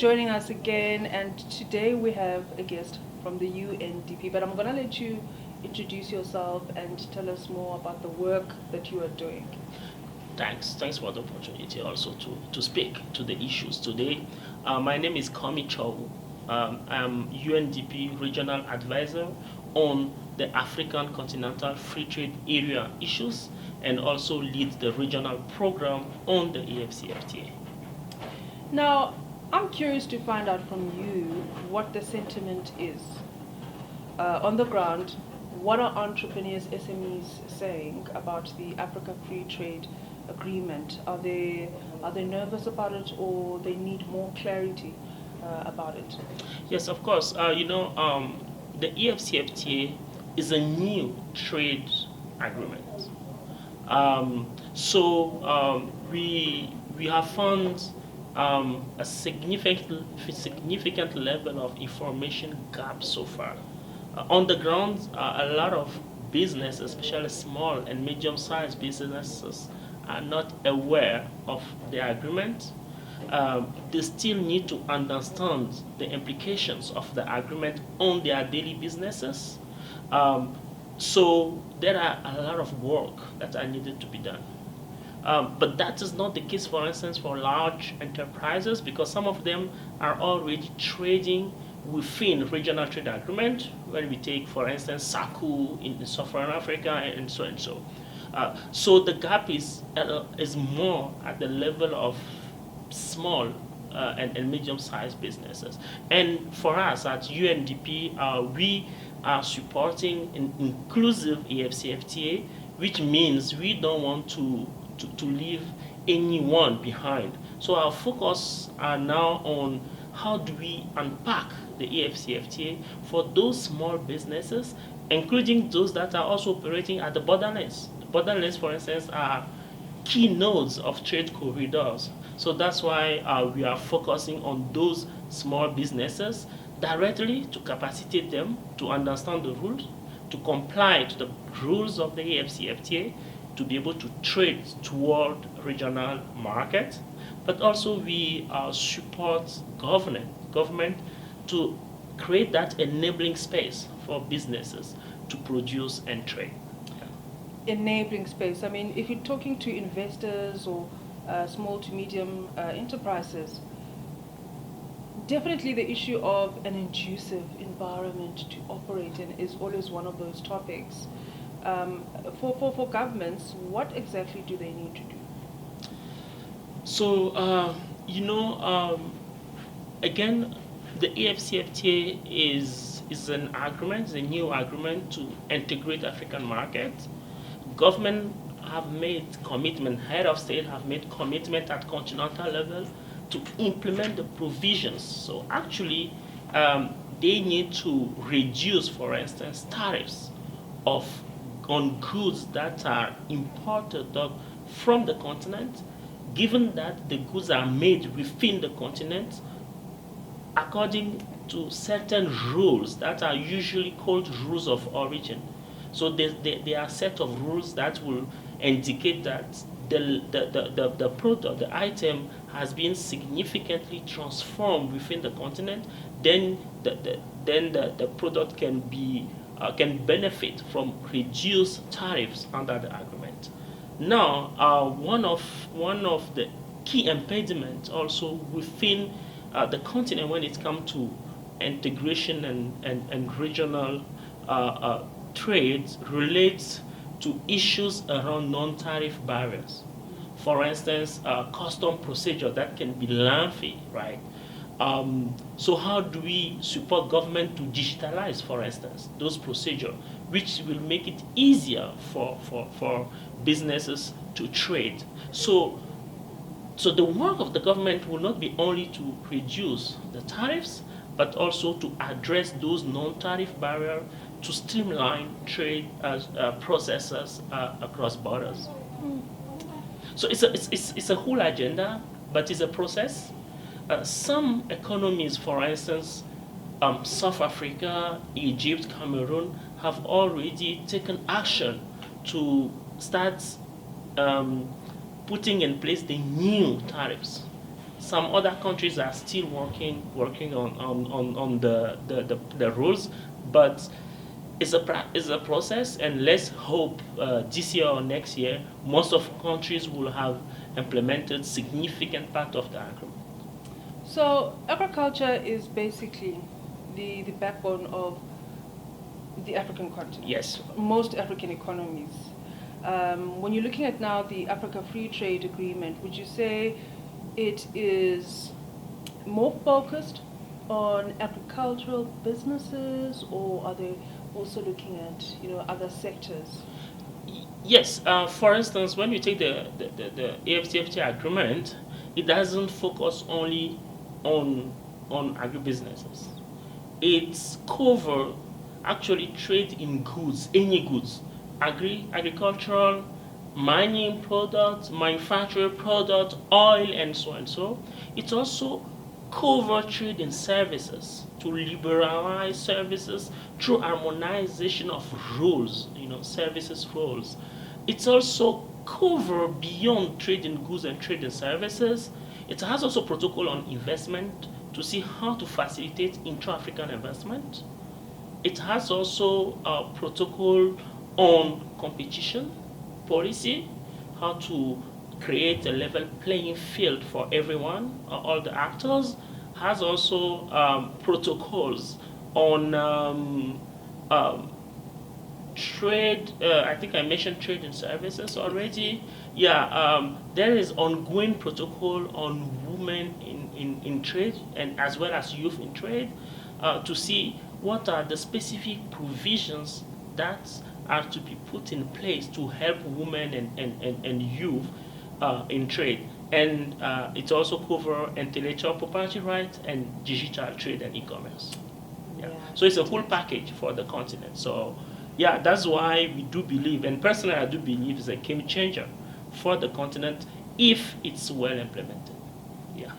joining us again, and today we have a guest from the UNDP, but I'm going to let you introduce yourself and tell us more about the work that you are doing. Thanks for the opportunity also to speak to the issues today. My name is Komi Tsowou. I'm UNDP Regional Advisor on the African Continental Free Trade Area issues and also lead the regional program on the AfCFTA. Now, I'm curious to find out from you what the sentiment is. On the ground, what are entrepreneurs, SMEs saying about the Africa Free Trade Agreement? Are they nervous about it, or they need more clarity about it? Yes, of course. The AfCFTA is a new trade agreement. We have found a significant level of information gap so far. On the ground, a lot of businesses, especially small and medium-sized businesses, are not aware of the agreement. They still need to understand the implications of the agreement on their daily businesses. So there are a lot of work that are needed to be done. But that is not the case, for instance, for large enterprises, because some of them are already trading within regional trade agreement. When we take, for instance, SACU in Sub-Saharan Africa and so and so. So the gap is more at the level of small and medium-sized businesses. And for us at UNDP, we are supporting an inclusive AfCFTA, which means we don't want to leave anyone behind. So our focus are now on how do we unpack the AfCFTA for those small businesses, including those that are also operating at the borderlands. Borderlands, for instance, are key nodes of trade corridors. So that's why we are focusing on those small businesses directly to capacitate them to understand the rules, to comply to the rules of the AfCFTA, to be able to trade toward regional market. But also we support government to create that enabling space for businesses to produce and trade. Enabling space. I mean, if you're talking to investors or small to medium enterprises, definitely the issue of an conducive environment to operate in is always one of those topics. For governments, what exactly do they need to do? So, again, the AfCFTA is an agreement, is a new agreement to integrate African markets. Government have made commitment, head of state have made commitment at continental level to implement the provisions. So actually, they need to reduce, for instance, tariffs on goods that are imported from the continent, given that the goods are made within the continent according to certain rules that are usually called rules of origin. So there are a set of rules that will indicate that the product, the item, has been significantly transformed within the continent. Then the product can benefit from reduced tariffs under the agreement. Now, one of the key impediments also within the continent when it comes to integration and regional trade relates to issues around non-tariff barriers. For instance, custom procedure that can be lengthy, right? So how do we support government to digitalize, for instance, those procedures, which will make it easier for businesses to trade? So the work of the government will not be only to reduce the tariffs, but also to address those non-tariff barriers to streamline trade processes across borders. So it's a whole agenda, but it's a process. Some economies, for instance, South Africa, Egypt, Cameroon, have already taken action to start putting in place the new tariffs. some other countries are still working on the rules, but it's a process, and let's hope this year or next year most of countries will have implemented significant part of the agreement. So agriculture is basically the backbone of the African continent. Yes. Most African economies. When you're looking at now the Africa Free Trade Agreement, would you say it is more focused on agricultural businesses, or are they also looking at other sectors? Yes. For instance, when you take the AfCFTA agreement, it doesn't focus only on agribusinesses. It's cover actually trade in goods, any goods, agricultural, mining products, manufactured products, oil, and so on. So it also cover trade in services to liberalize services through harmonization of rules, services rules. It's also cover beyond trade in goods and trade in services. It has also protocol on investment to see how to facilitate intra-African investment. It has also a protocol on competition policy, how to create a level playing field for everyone, all the actors. Has also protocols on trade. I think I mentioned trade and services already. Yeah, there is ongoing protocol on women in trade, and as well as youth in trade, to see what are the specific provisions that are to be put in place to help women and youth in trade. And it also covers intellectual property rights and digital trade and e-commerce. Yeah. So it's a whole package for the continent. So yeah, that's why we do believe, and personally I do believe it's a game changer for the continent if it's well implemented. Yeah.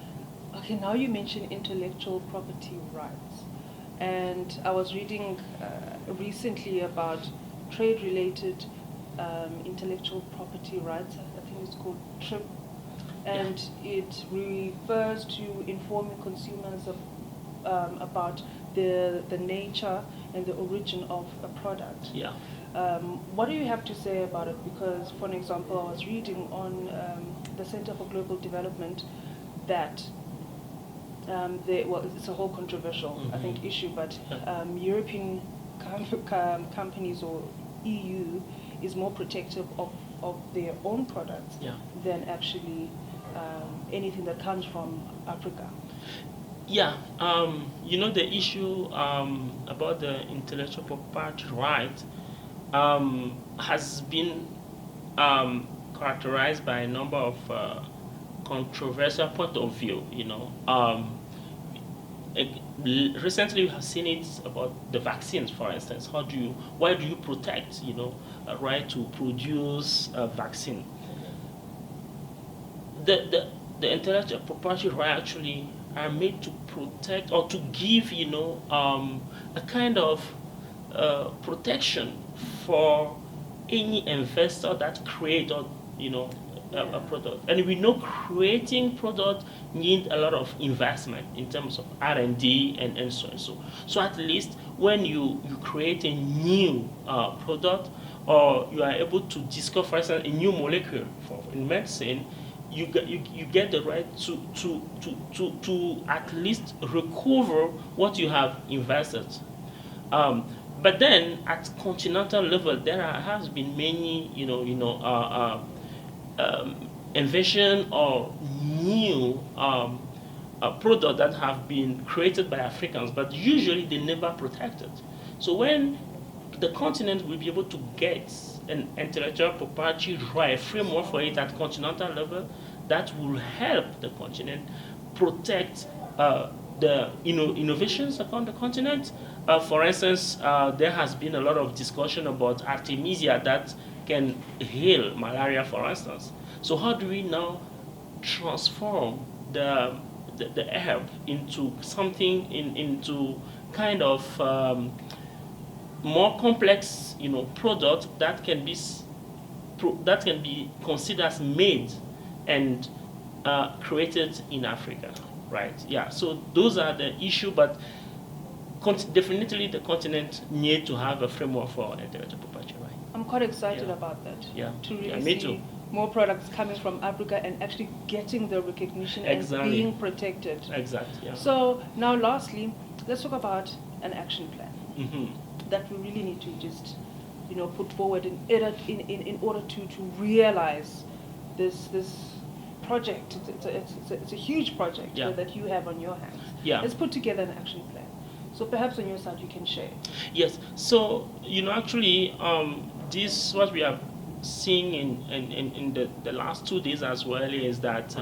Okay, now you mentioned intellectual property rights. And I was reading recently about trade-related intellectual property rights. I think it's called TRIP. And it refers to informing consumers about the nature and the origin of a product. Yeah. What do you have to say about it? Because, for an example, I was reading on the Center for Global Development that it's a whole controversial, I think, issue, but European companies or EU is more protective of their own products than actually anything that comes from Africa. Yeah, the issue about the intellectual property right has been characterized by a number of controversial point of view. Recently we have seen it about the vaccines, for instance. Why do you protect, a right to produce a vaccine? The intellectual property right actually are made to protect or to give, a kind of protection for any investor that create or, a product. And we know creating product need a lot of investment in terms of R&D and so and so. So at least when you create a new product, or you are able to discover, for instance, a new molecule in medicine, you get the right to at least recover what you have invested. But then at continental level, there has been many, invention or new product that have been created by Africans, but usually they never protected. So when the continent will be able to get an intellectual property right framework for it at continental level, that will help the continent protect the innovations upon the continent. For instance, there has been a lot of discussion about Artemisia that can heal malaria, for instance. So how do we now transform the herb into something into kind of more complex, product that can be considered as made and created in Africa, right? Yeah, so those are the issue, but definitely the continent need to have a framework for intellectual property right. I'm quite excited Yeah. about that. Yeah. To really Yeah, me see too. more products coming from Africa and actually getting the recognition Exactly. and being protected. Exactly. Yeah. So now lastly, let's talk about an action plan Mhm. that we really need to just, put forward in order to realize this project. It's a huge project Yeah. that you have on your hands. Yeah. Let's put together an action plan. So perhaps on your side you can share. Yes. So actually, this what we are seeing in the last 2 days as well is that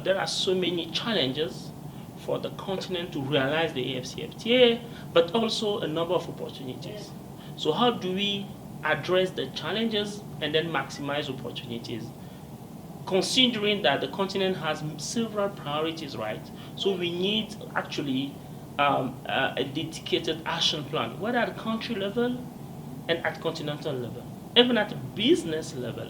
there are so many challenges for the continent to realize the AfCFTA, but also a number of opportunities. So how do we address the challenges and then maximize opportunities? Considering that the continent has several priorities, right? So we need actually a dedicated action plan, whether at country level and at continental level, even at business level.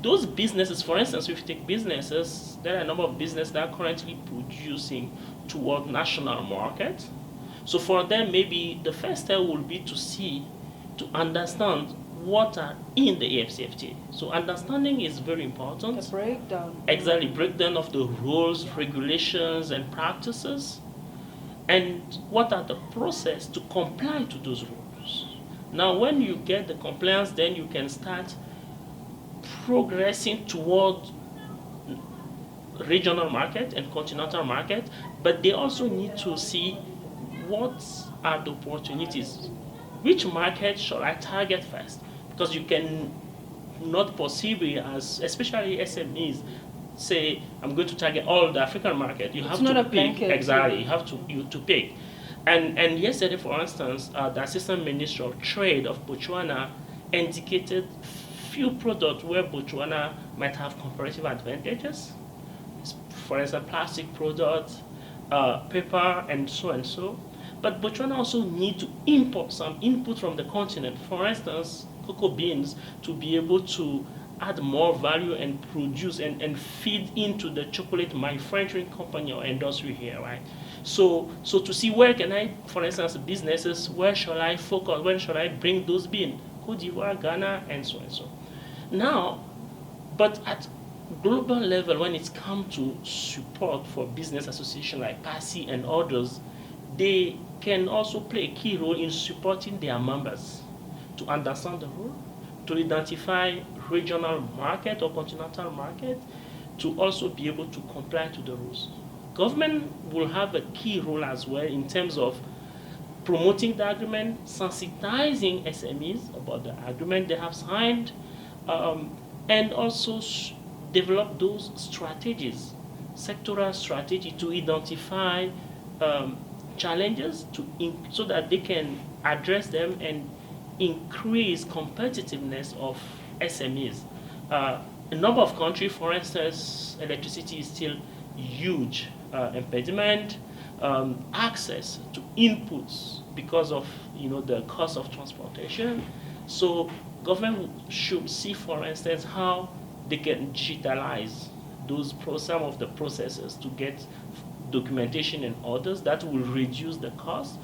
Those businesses, for instance, if you take businesses, there are a number of businesses that are currently producing toward national market. So for them, maybe the first step will be to understand what are in the AfCFTA. So understanding is very important. The breakdown. Exactly, breakdown of the rules, regulations, and practices, and what are the process to comply to those rules. Now, when you get the compliance, then you can start progressing toward regional market and continental market, but they also need to see what are the opportunities. Which market shall I target first? Because you can not possibly, as especially SMEs, say I'm going to target all the African market. You have not to a pick blanket. exactly. You have to pick. And yesterday, for instance, the Assistant Minister of Trade of Botswana indicated few products where Botswana might have comparative advantages. For instance, plastic products, paper, and so and so. But Botswana also need to import some input from the continent. For instance, cocoa beans, to be able to add more value and produce and feed into the chocolate manufacturing company or industry here, right? So to see where can I, for instance, businesses, where shall I focus, where shall I bring those beans? Cote d'Ivoire, Ghana, and so and so. Now, but at global level, when it comes to support for business associations like PASI and others, they can also play a key role in supporting their members to understand the rule, to identify regional market or continental market, to also be able to comply to the rules. Government will have a key role as well in terms of promoting the agreement, sensitizing SMEs about the agreement they have signed, and also develop those strategies, sectoral strategy to identify challenges so that they can address them and increase competitiveness of SMEs. A number of countries, for instance, electricity is still huge impediment. Access to inputs because of the cost of transportation. So government should see, for instance, how they can digitalize some of the processes to get documentation and others that will reduce the cost.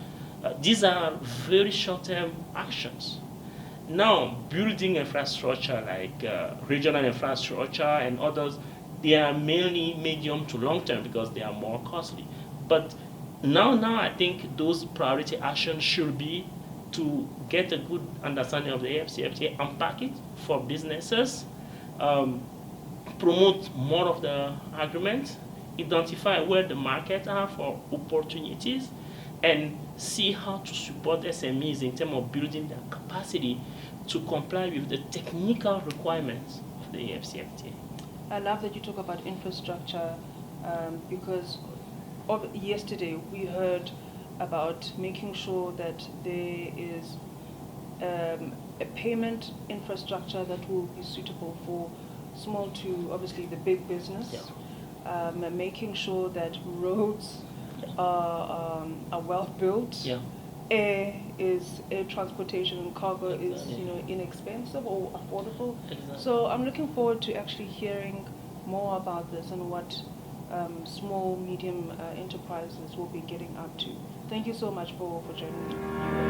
These are very short-term actions. Now, building infrastructure like regional infrastructure and others, they are mainly medium to long-term because they are more costly. But now I think those priority actions should be to get a good understanding of the AfCFTA, unpack it for businesses, promote more of the agreement, identify where the markets are for opportunities, and see how to support SMEs in terms of building their capacity to comply with the technical requirements of the AfCFTA. I love that you talk about infrastructure because yesterday we heard about making sure that there is a payment infrastructure that will be suitable for small to obviously the big business. Yeah. Making sure that roads are well built. Yeah. air transportation and cargo is Exactly. inexpensive or affordable. Exactly. So I'm looking forward to actually hearing more about this and what small medium enterprises will be getting up to. Thank you so much for joining me.